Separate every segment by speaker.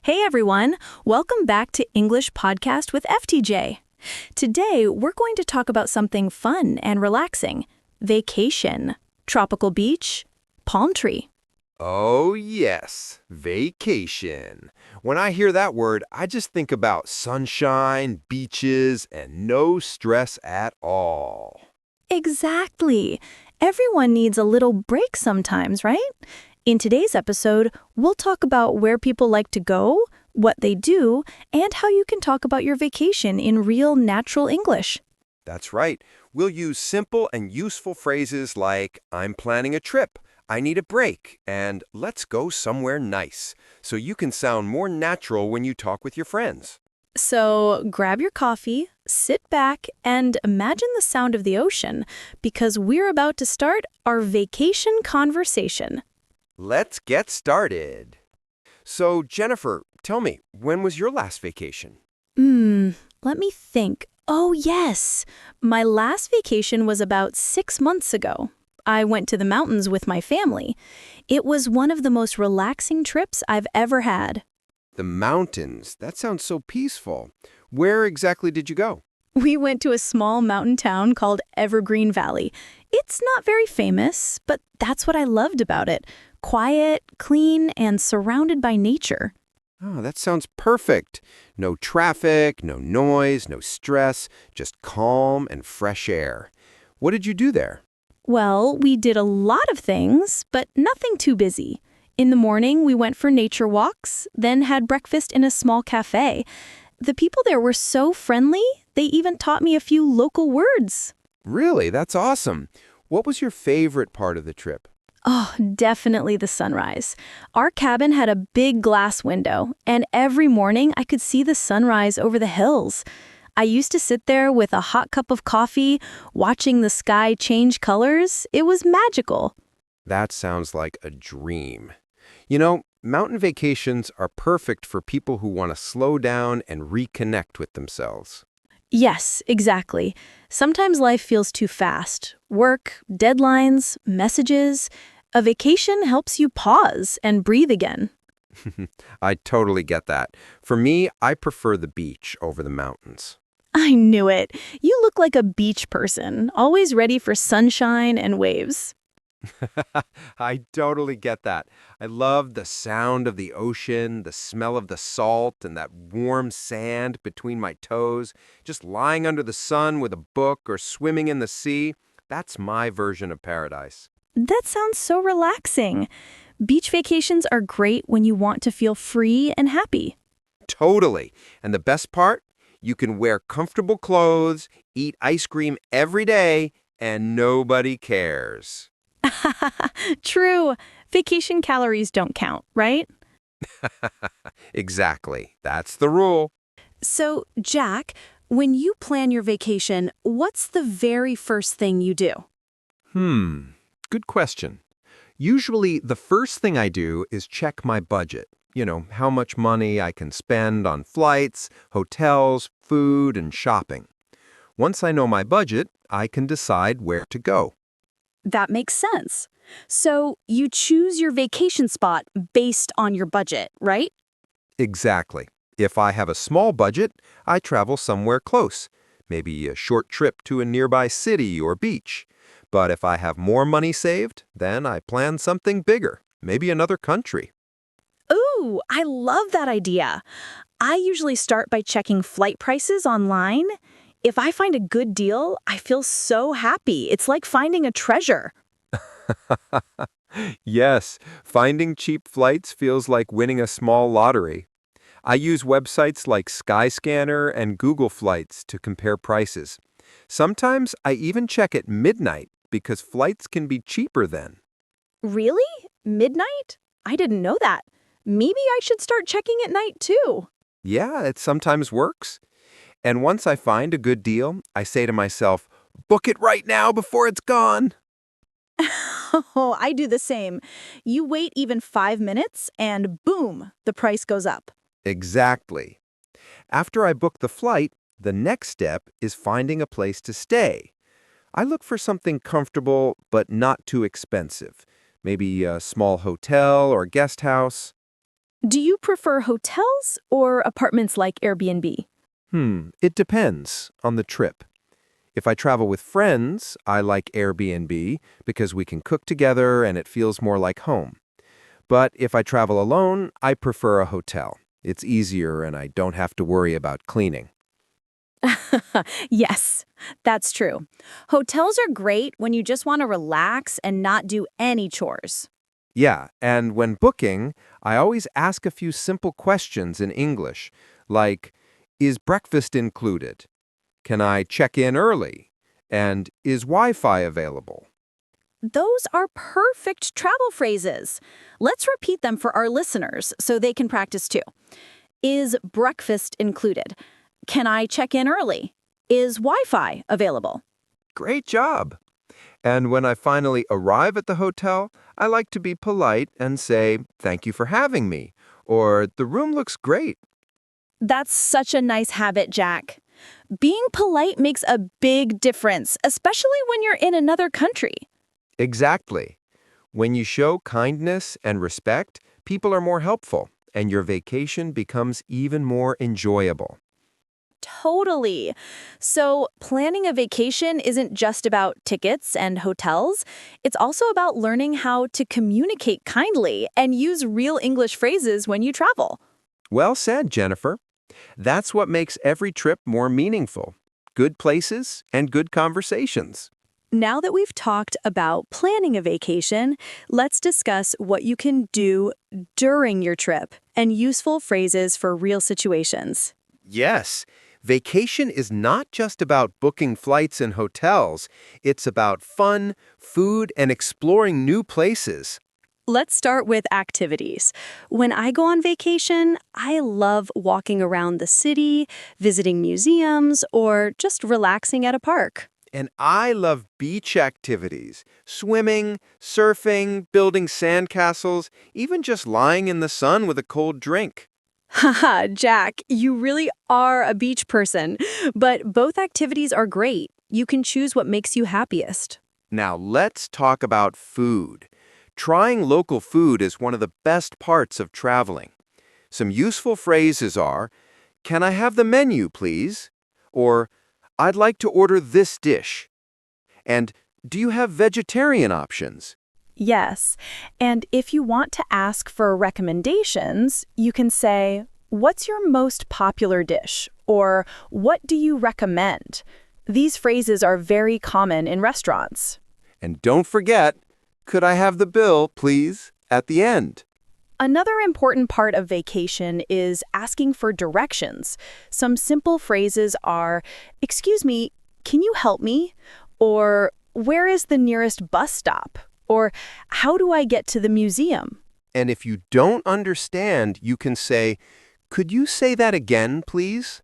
Speaker 1: Hey everyone, welcome back to English Podcast with FTJ. Today, we're going to talk about something fun and relaxing. Vacation, tropical beach, palm tree.
Speaker 2: Oh, yes, vacation. When I hear that word, I just think about sunshine, beaches, and no stress at all.
Speaker 1: Exactly. Everyone needs a little break sometimes, right? In today's episode, we'll talk about where people like to go, what they do, and how you can talk about your vacation in real natural English.
Speaker 2: That's right. We'll use simple and useful phrases like, I'm planning a trip, I need a break, and let's go somewhere nice, so you can sound more natural when you talk with your friends.
Speaker 1: So grab your coffee, sit back, and imagine the sound of the ocean, because we're about to start our vacation conversation.
Speaker 2: Let's get started. So, Jennifer, tell me, when was your last vacation?
Speaker 1: Let me think. Oh, yes. My last vacation was about 6 months ago. I went to the mountains with my family. It was one of the most relaxing trips I've ever had.
Speaker 2: The mountains. That sounds so peaceful. Where exactly did you go?
Speaker 1: We went to a small mountain town called Evergreen Valley. It's not very famous, but that's what I loved about it. Quiet, clean, and surrounded by nature.
Speaker 2: Oh, that sounds perfect. No traffic, no noise, no stress, just calm and fresh air. What did you do there?
Speaker 1: Well, we did a lot of things, but nothing too busy. In the morning, we went for nature walks, then had breakfast in a small cafe. The people there were so friendly, they even taught me a few local words.
Speaker 2: Really? That's awesome. What was your favorite part of the trip?
Speaker 1: Oh, definitely the sunrise. Our cabin had a big glass window, and every morning I could see the sunrise over the hills. I used to sit there with a hot cup of coffee, watching the sky change colors. It was magical.
Speaker 2: That sounds like a dream. You know, mountain vacations are perfect for people who want to slow down and reconnect with themselves.
Speaker 1: Yes, exactly. Sometimes life feels too fast. Work, deadlines, messages. A vacation helps you pause and breathe again.
Speaker 2: I totally get that. For me, I prefer the beach over the mountains.
Speaker 1: I knew it. You look like a beach person, always ready for sunshine and waves.
Speaker 2: I totally get that. I love the sound of the ocean, the smell of the salt, and that warm sand between my toes. Just lying under the sun with a book or swimming in the sea. That's my version of paradise.
Speaker 1: That sounds so relaxing. Beach vacations are great when you want to feel free and happy.
Speaker 2: Totally. And the best part? You can wear comfortable clothes, eat ice cream every day, and nobody cares.
Speaker 1: True. Vacation calories don't count, right?
Speaker 2: Exactly. That's the rule.
Speaker 1: So, Jack, when you plan your vacation, what's the very first thing you do?
Speaker 2: Good question. Usually, the first thing I do is check my budget. You know, how much money I can spend on flights, hotels, food, and shopping. Once I know my budget, I can decide where to go.
Speaker 3: That makes sense. So you choose your vacation spot based on your budget, right?
Speaker 2: Exactly. If I have a small budget, I travel somewhere close, maybe a short trip to a nearby city or beach. But if I have more money saved, then I plan something bigger, maybe another country.
Speaker 3: Ooh, I love that idea. I usually start by checking flight prices online. If I find a good deal, I feel so happy. It's like finding a treasure.
Speaker 2: Yes, finding cheap flights feels like winning a small lottery. I use websites like Skyscanner and Google Flights to compare prices. Sometimes I even check at midnight because flights can be cheaper then.
Speaker 3: Really? Midnight? I didn't know that. Maybe I should start checking at night too.
Speaker 2: Yeah, it sometimes works. And once I find a good deal, I say to myself, book it right now before it's gone.
Speaker 3: Oh, I do the same. You wait even 5 minutes and boom, the price goes up.
Speaker 2: Exactly. After I book the flight, the next step is finding a place to stay. I look for something comfortable but not too expensive. Maybe a small hotel or guest house.
Speaker 3: Do you prefer hotels or apartments like Airbnb?
Speaker 2: It depends on the trip. If I travel with friends, I like Airbnb because we can cook together and it feels more like home. But if I travel alone, I prefer a hotel. It's easier and I don't have to worry about cleaning.
Speaker 3: Yes, that's true. Hotels are great when you just want to relax and not do any chores.
Speaker 2: Yeah, and when booking, I always ask a few simple questions in English, like, is breakfast included? Can I check in early? And is Wi-Fi available?
Speaker 3: Those are perfect travel phrases. Let's repeat them for our listeners so they can practice too. Is breakfast included? Can I check in early? Is Wi-Fi available?
Speaker 2: Great job! And when I finally arrive at the hotel, I like to be polite and say, thank you for having me, or the room looks great.
Speaker 3: That's such a nice habit, Jack. Being polite makes a big difference, especially when you're in another country.
Speaker 2: Exactly. When you show kindness and respect, people are more helpful, and your vacation becomes even more enjoyable.
Speaker 3: Totally. So, planning a vacation isn't just about tickets and hotels. It's also about learning how to communicate kindly and use real English phrases when you travel.
Speaker 2: Well said, Jennifer. That's what makes every trip more meaningful. Good places and good conversations.
Speaker 3: Now that we've talked about planning a vacation, let's discuss what you can do during your trip and useful phrases for real situations.
Speaker 2: Yes, vacation is not just about booking flights and hotels. It's about fun, food, and exploring new places.
Speaker 1: Let's start with activities. When I go on vacation, I love walking around the city, visiting museums, or just relaxing at a park.
Speaker 2: And I love beach activities, swimming, surfing, building sandcastles, even just lying in the sun with a cold drink.
Speaker 1: Haha, Jack, you really are a beach person. But both activities are great. You can choose what makes you happiest.
Speaker 2: Now let's talk about food. Trying local food is one of the best parts of traveling. Some useful phrases are, can I have the menu, please? Or, I'd like to order this dish. And, do you have vegetarian options?
Speaker 3: Yes, and if you want to ask for recommendations, you can say, what's your most popular dish? Or, what do you recommend? These phrases are very common in restaurants.
Speaker 2: And don't forget, could I have the bill, please, at the end?
Speaker 3: Another important part of vacation is asking for directions. Some simple phrases are, excuse me, can you help me? Or, where is the nearest bus stop? Or, how do I get to the museum?
Speaker 2: And if you don't understand, you can say, could you say that again, please?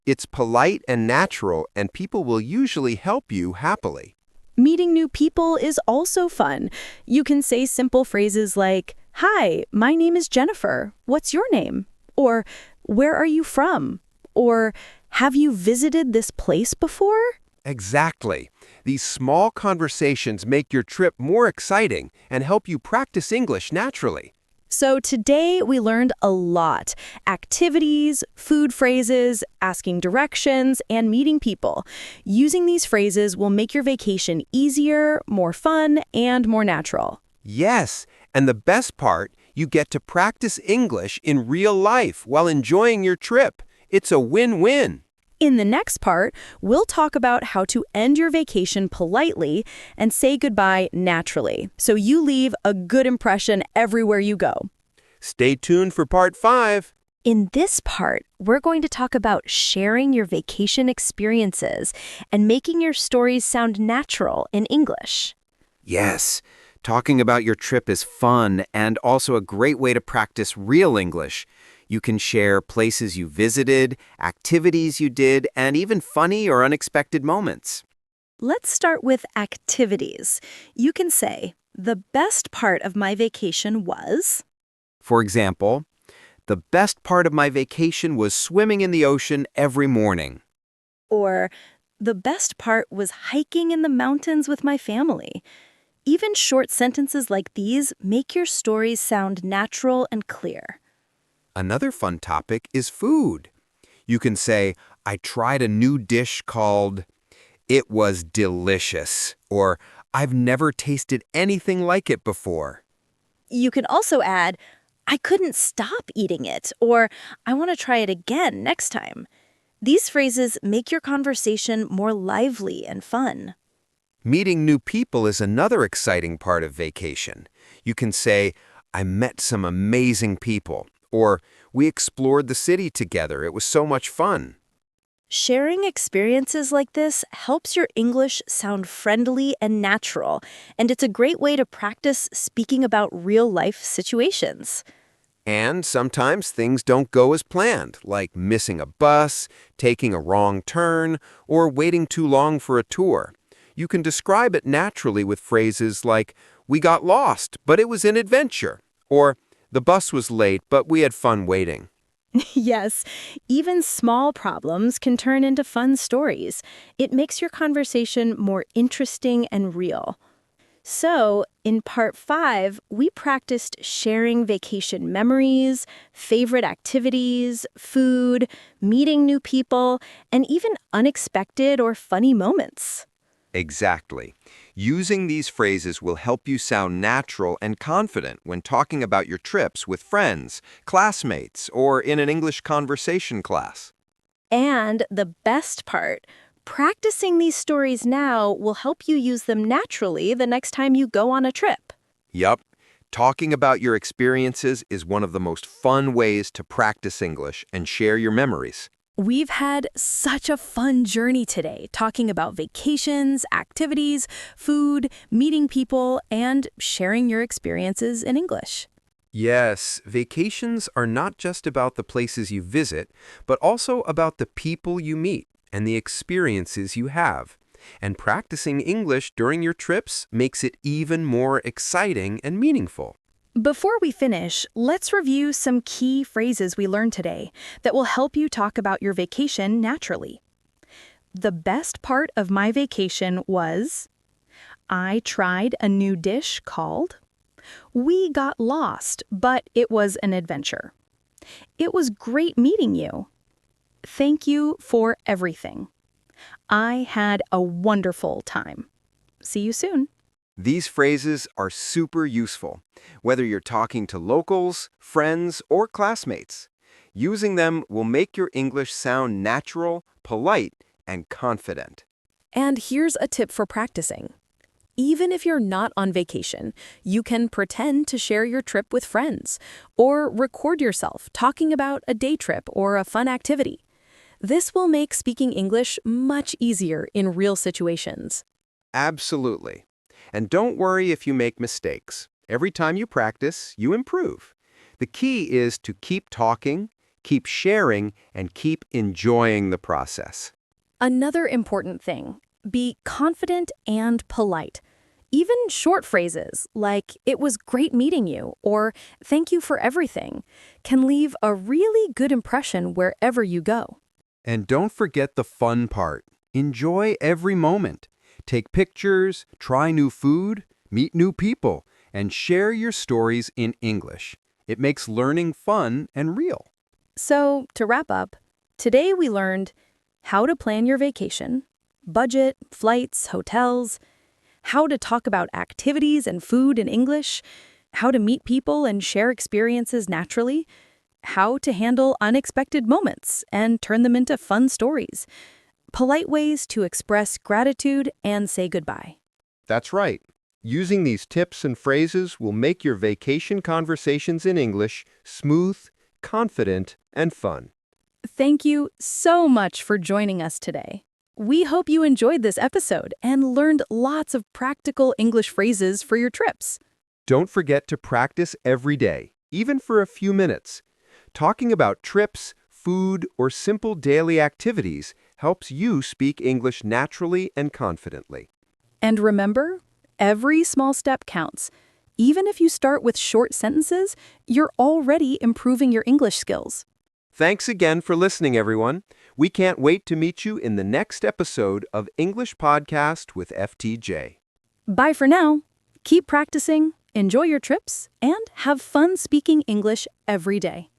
Speaker 2: It's polite and natural, and people will usually help you happily.
Speaker 3: Meeting new people is also fun. You can say simple phrases like, hi, my name is Jennifer. What's your name? Or, where are you from? Or, have you visited this place before?
Speaker 2: Exactly. These small conversations make your trip more exciting and help you practice English naturally.
Speaker 3: So today we learned a lot. Activities, food phrases, asking directions, and meeting people. Using these phrases will make your vacation easier, more fun, and more natural.
Speaker 2: Yes, and the best part, you get to practice English in real life while enjoying your trip. It's a win-win.
Speaker 3: In the next part, we'll talk about how to end your vacation politely and say goodbye naturally, so you leave a good impression everywhere you go.
Speaker 2: Stay tuned for part 5.
Speaker 1: In this part, we're going to talk about sharing your vacation experiences and making your stories sound natural in English.
Speaker 2: Yes, talking about your trip is fun and also a great way to practice real English. You can share places you visited, activities you did, and even funny or unexpected moments.
Speaker 1: Let's start with activities. You can say, the best part of my vacation was...
Speaker 2: For example, the best part of my vacation was swimming in the ocean every morning.
Speaker 1: Or, the best part was hiking in the mountains with my family. Even short sentences like these make your stories sound natural and clear.
Speaker 2: Another fun topic is food. You can say, I tried a new dish called, it was delicious, or I've never tasted anything like it before.
Speaker 3: You can also add, I couldn't stop eating it, or I want to try it again next time. These phrases make your conversation more lively and fun.
Speaker 2: Meeting new people is another exciting part of vacation. You can say, I met some amazing people, or we explored the city together. It was so much fun.
Speaker 3: Sharing experiences like this helps your English sound friendly and natural, and it's a great way to practice speaking about real-life situations.
Speaker 2: And sometimes things don't go as planned, like missing a bus, taking a wrong turn, or waiting too long for a tour. You can describe it naturally with phrases like, we got lost, but it was an adventure, or the bus was late, but we had fun waiting.
Speaker 3: Yes, even small problems can turn into fun stories. It makes your conversation more interesting and real. So, in part 5, we practiced sharing vacation memories, favorite activities, food, meeting new people, and even unexpected or funny moments.
Speaker 2: Exactly. Using these phrases will help you sound natural and confident when talking about your trips with friends, classmates, or in an English conversation class.
Speaker 3: And the best part, practicing these stories now will help you use them naturally the next time you go on a trip.
Speaker 2: Yup. Talking about your experiences is one of the most fun ways to practice English and share your memories.
Speaker 1: We've had such a fun journey today, talking about vacations, activities, food, meeting people, and sharing your experiences in English.
Speaker 2: Yes, vacations are not just about the places you visit, but also about the people you meet and the experiences you have. And practicing English during your trips makes it even more exciting and meaningful.
Speaker 1: Before we finish, let's review some key phrases we learned today that will help you talk about your vacation naturally. The best part of my vacation was, I tried a new dish called, we got lost, but it was an adventure. It was great meeting you. Thank you for everything. I had a wonderful time. See you soon.
Speaker 2: These phrases are super useful, whether you're talking to locals, friends, or classmates. Using them will make your English sound natural, polite, and confident.
Speaker 1: And here's a tip for practicing. Even if you're not on vacation, you can pretend to share your trip with friends or record yourself talking about a day trip or a fun activity. This will make speaking English much easier in real situations.
Speaker 2: Absolutely. And don't worry if you make mistakes. Every time you practice, you improve. The key is to keep talking, keep sharing, and keep enjoying the process.
Speaker 1: Another important thing, be confident and polite. Even short phrases like, it was great meeting you, or thank you for everything, can leave a really good impression wherever you go.
Speaker 2: And don't forget the fun part. Enjoy every moment. Take pictures, try new food, meet new people, and share your stories in English. It makes learning fun and real.
Speaker 1: So, to wrap up, today we learned how to plan your vacation, budget, flights, hotels, how to talk about activities and food in English, how to meet people and share experiences naturally, how to handle unexpected moments and turn them into fun stories, polite ways to express gratitude and say goodbye.
Speaker 2: That's right. Using these tips and phrases will make your vacation conversations in English smooth, confident, and fun.
Speaker 1: Thank you so much for joining us today. We hope you enjoyed this episode and learned lots of practical English phrases for your trips.
Speaker 2: Don't forget to practice every day, even for a few minutes. Talking about trips, food, or simple daily activities helps you speak English naturally and confidently.
Speaker 1: And remember, every small step counts. Even if you start with short sentences, you're already improving your English skills.
Speaker 2: Thanks again for listening, everyone. We can't wait to meet you in the next episode of English Podcast with FTJ.
Speaker 1: Bye for now. Keep practicing, enjoy your trips, and have fun speaking English every day.